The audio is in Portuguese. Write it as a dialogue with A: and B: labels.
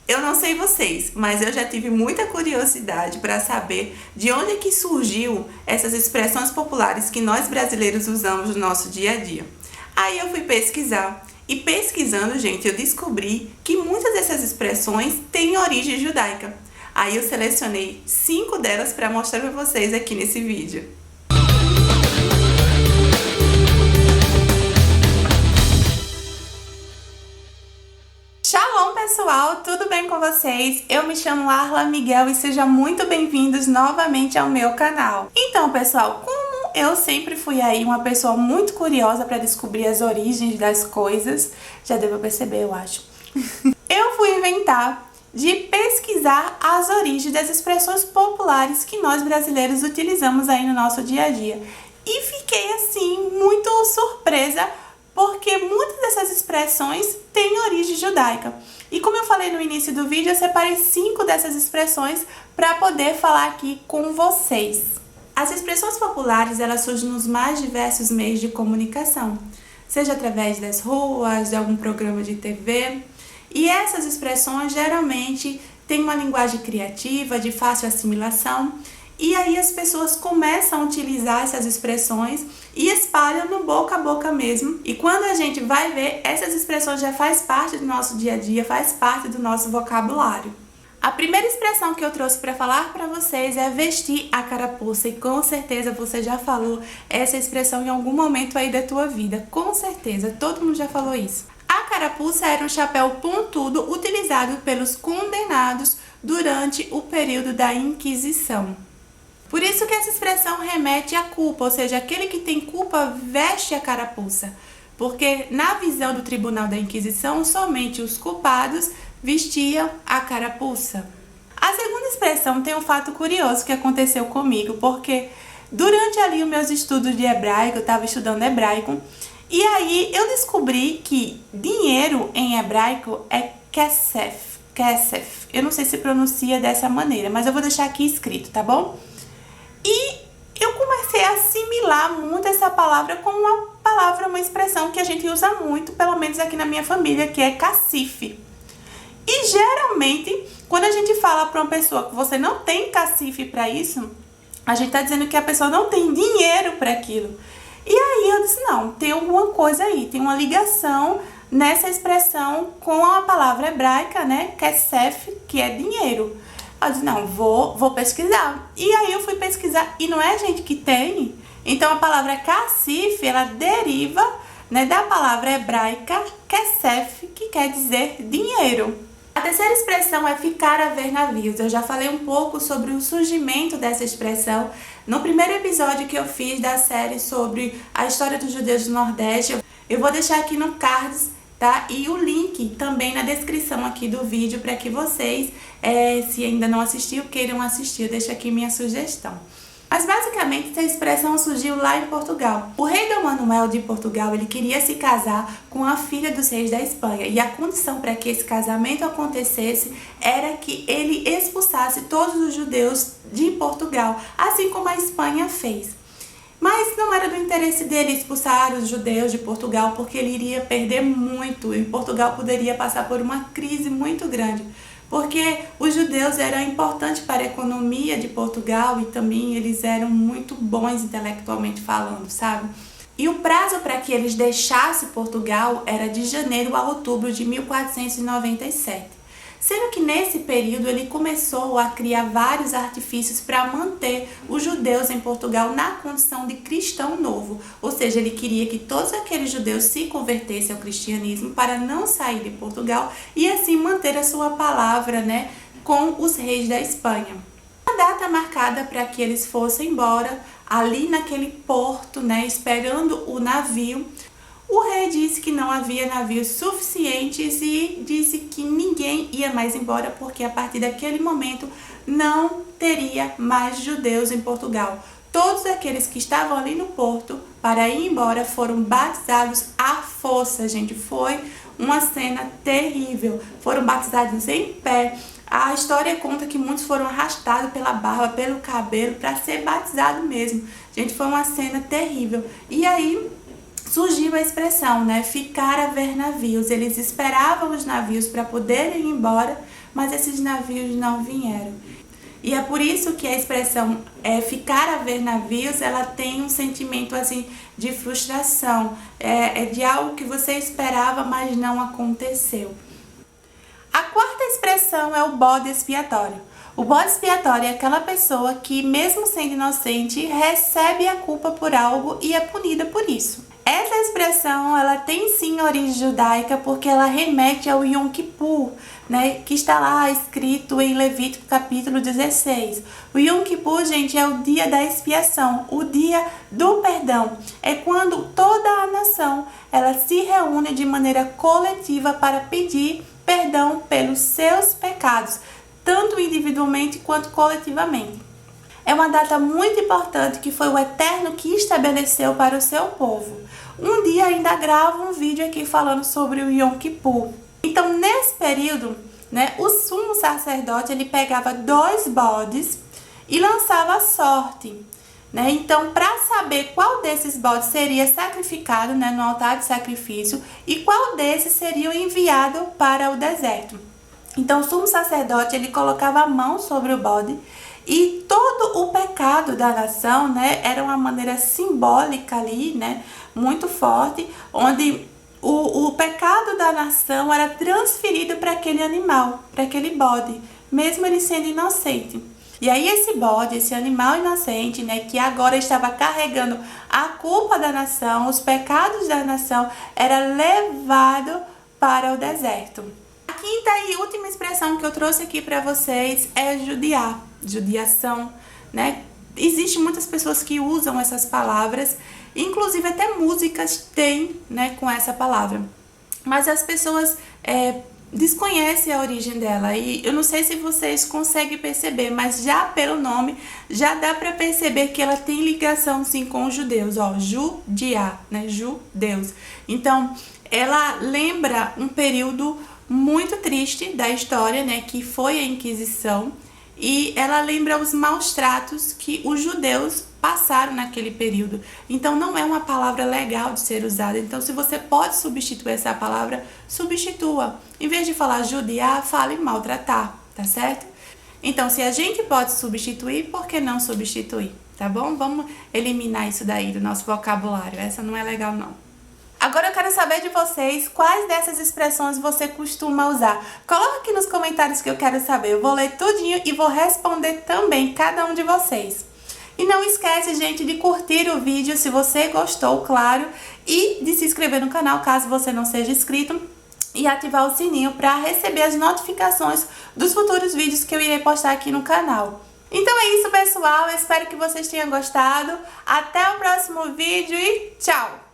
A: Eu não sei vocês, mas eu já tive muita curiosidade para saber de onde é que surgiu essas expressões populares que nós brasileiros usamos no nosso dia a dia. Aí eu fui pesquisar e pesquisando, gente, eu descobri que muitas dessas expressões têm origem judaica. Aí eu selecionei 5 delas para mostrar para vocês aqui nesse vídeo. Shalom pessoal, tudo bem com vocês? Eu me chamo Arla Miguel e sejam muito bem-vindos novamente ao meu canal. Então pessoal, como eu sempre fui aí uma pessoa muito curiosa para descobrir as origens das coisas, já deu pra perceber, eu acho. Eu fui inventar de pesquisar as origens das expressões populares que nós brasileiros utilizamos aí no nosso dia a dia. E fiquei assim muito surpresa porque muitas dessas expressões têm origem judaica. E como eu falei no início do vídeo, eu separei 5 dessas expressões para poder falar aqui com vocês. As expressões populares, elas surgem nos mais diversos meios de comunicação, seja através das ruas, de algum programa de TV. E essas expressões geralmente têm uma linguagem criativa, de fácil assimilação, e aí as pessoas começam a utilizar essas expressões e espalham no boca a boca mesmo. E quando a gente vai ver, essas expressões já faz parte do nosso dia a dia, faz parte do nosso vocabulário. A primeira expressão que eu trouxe para falar para vocês é vestir a carapuça. E com certeza você já falou essa expressão em algum momento aí da tua vida. Com certeza, todo mundo já falou isso. A carapuça era um chapéu pontudo utilizado pelos condenados durante o período da Inquisição. Por isso que essa expressão remete à culpa, ou seja, aquele que tem culpa veste a carapuça. Porque na visão do Tribunal da Inquisição, somente os culpados vestiam a carapuça. A segunda expressão tem um fato curioso que aconteceu comigo, porque durante ali os meus estudos de hebraico, eu estava estudando hebraico, e aí eu descobri que dinheiro em hebraico é kesef, kesef. Eu não sei se pronuncia dessa maneira, mas eu vou deixar aqui escrito, tá bom? E eu comecei a assimilar muito essa palavra como uma palavra, uma expressão que a gente usa muito, pelo menos aqui na minha família, que é cacife. E geralmente, quando a gente fala para uma pessoa que você não tem cacife para isso, a gente está dizendo que a pessoa não tem dinheiro para aquilo. E aí eu disse, não, tem alguma coisa aí, tem uma ligação nessa expressão com a palavra hebraica, né, kesef, que é dinheiro. Eu disse, não, vou pesquisar. E aí eu fui pesquisar e não é gente que tem. Então a palavra cacife, ela deriva, né, da palavra hebraica kesef, que quer dizer dinheiro. A terceira expressão é ficar a ver navios. Eu já falei um pouco sobre o surgimento dessa expressão no primeiro episódio que eu fiz da série sobre a história dos judeus do Nordeste. Eu vou deixar aqui no cards, tá? E o link também na descrição aqui do vídeo para que vocês, se ainda não assistiu, queiram assistir. Eu deixo aqui minha sugestão. Mas basicamente essa expressão surgiu lá em Portugal. O rei Dom Manuel de Portugal, ele queria se casar com a filha dos reis da Espanha. E a condição para que esse casamento acontecesse era que ele expulsasse todos os judeus de Portugal, assim como a Espanha fez. Mas não era do interesse dele expulsar os judeus de Portugal, porque ele iria perder muito e Portugal poderia passar por uma crise muito grande. Porque os judeus eram importantes para a economia de Portugal e também eles eram muito bons intelectualmente falando, sabe? E o prazo para que eles deixassem Portugal era de janeiro a outubro de 1497. Sendo que nesse período ele começou a criar vários artifícios para manter os judeus em Portugal na condição de cristão novo. Ou seja, ele queria que todos aqueles judeus se convertessem ao cristianismo para não sair de Portugal e assim manter a sua palavra, né, com os reis da Espanha. A data marcada para que eles fossem embora, ali naquele porto, né, esperando o navio, o rei disse que não havia navios suficientes e disse que ninguém ia mais embora porque a partir daquele momento não teria mais judeus em Portugal. Todos aqueles que estavam ali no porto para ir embora foram batizados à força, gente. Foi uma cena terrível. Foram batizados em pé. A história conta que muitos foram arrastados pela barba, pelo cabelo, para ser batizado mesmo. Gente, foi uma cena terrível. E aí surgiu a expressão, né, ficar a ver navios. Eles esperavam os navios para poderem ir embora, mas esses navios não vieram. E é por isso que a expressão ficar a ver navios, ela tem um sentimento assim de frustração, de algo que você esperava, mas não aconteceu. A quarta expressão é o bode expiatório. O bode expiatório é aquela pessoa que, mesmo sendo inocente, recebe a culpa por algo e é punida por isso. Essa expressão, ela tem sim origem judaica porque ela remete ao Yom Kippur, né, que está lá escrito em Levítico capítulo 16. O Yom Kippur, gente, é o dia da expiação, o dia do perdão. É quando toda a nação ela se reúne de maneira coletiva para pedir perdão pelos seus pecados, tanto individualmente quanto coletivamente. É uma data muito importante que foi o Eterno que estabeleceu para o seu povo. Um dia ainda gravo um vídeo aqui falando sobre o Yom Kippur. Então, nesse período, né, o sumo sacerdote ele pegava 2 bodes e lançava a sorte. Né? Então, para saber qual desses bodes seria sacrificado, né, no altar de sacrifício e qual desses seria enviado para o deserto. Então, o sumo sacerdote ele colocava a mão sobre o bode e todo o pecado da nação, né, era uma maneira simbólica ali, né, muito forte, onde o pecado da nação era transferido para aquele animal, para aquele bode, mesmo ele sendo inocente. E aí esse bode, esse animal inocente, né, que agora estava carregando a culpa da nação, os pecados da nação, era levado para o deserto. A quinta e última expressão que eu trouxe aqui para vocês é judiar, judiação, né? Existem muitas pessoas que usam essas palavras, inclusive até músicas têm, né, com essa palavra. Mas as pessoas desconhecem a origem dela e eu não sei se vocês conseguem perceber, mas já pelo nome já dá para perceber que ela tem ligação sim com os judeus, ó, judiar, né, judeus. Então, ela lembra um período muito triste da história, né, que foi a Inquisição, e ela lembra os maus tratos que os judeus passaram naquele período. Então não é uma palavra legal de ser usada. Então se você pode substituir essa palavra, substitua. Em vez de falar judiar, fale maltratar, tá certo? Então se a gente pode substituir, por que não substituir? Tá bom? Vamos eliminar isso daí do nosso vocabulário. Essa não é legal não. Agora eu quero saber de vocês quais dessas expressões você costuma usar. Coloca aqui nos comentários que eu quero saber. Eu vou ler tudinho e vou responder também cada um de vocês. E não esquece, gente, de curtir o vídeo se você gostou, claro, e de se inscrever no canal caso você não seja inscrito e ativar o sininho para receber as notificações dos futuros vídeos que eu irei postar aqui no canal. Então é isso, pessoal. Eu espero que vocês tenham gostado. Até o próximo vídeo e tchau!